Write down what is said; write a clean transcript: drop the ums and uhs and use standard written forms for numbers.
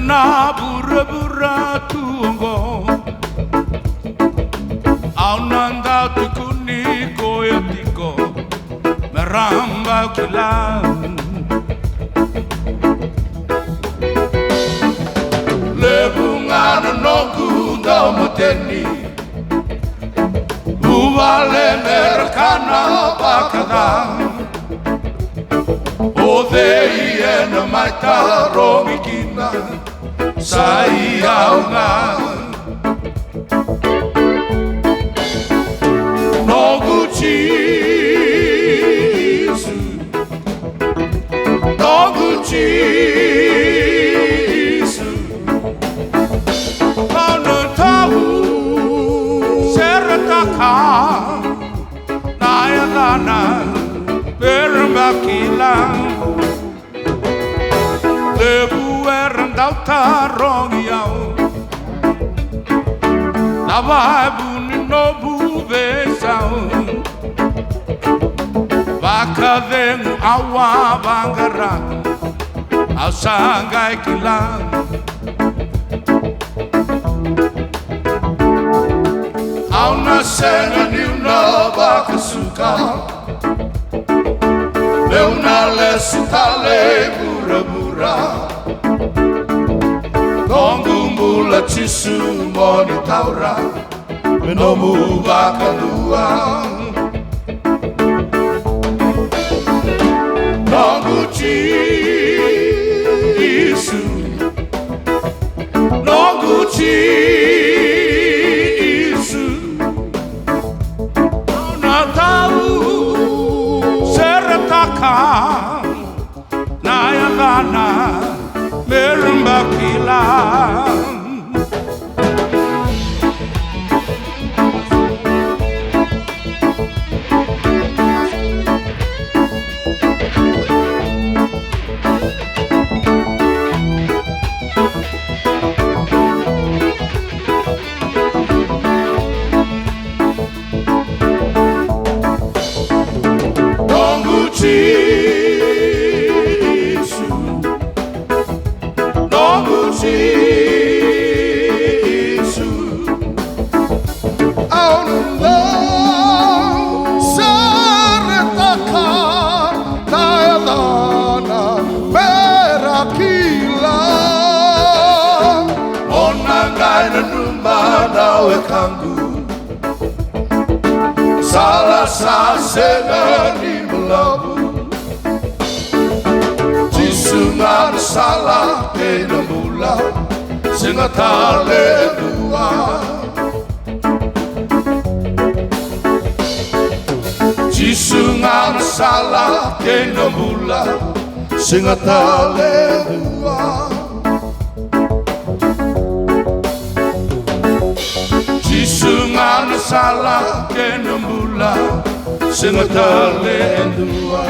na bura-bura tuongo au nanda tukuni koyo tiko meramba kilang lebungana nogu muteni uwale merakana bakada Odei ena maita romikina sai aunga Nogu Jisu Nogu Jisu Mana tahu serataka Nayalana Bermakilang Lebu erandau tarong yau Lawabu ni nobu besau Baka dengu awa bangara Au sanggai kilang Au nasenga niuna baka suka Leuna lesitale bura-bura Nongu mula Jisu moni taura Menomu bakalua Nongu Jisu Nongu Jisu Nona tau Nayalana Merimbakilang Jisu Aununda Saretaka Nayalana Merakila Onangai na numana wekangu Salah sasena ni melabu Jisu ngana salah kena mula Singatale dua Jisu ngana salah kena mula Singatale dua Jisu ngana salah kena mula Singatale dua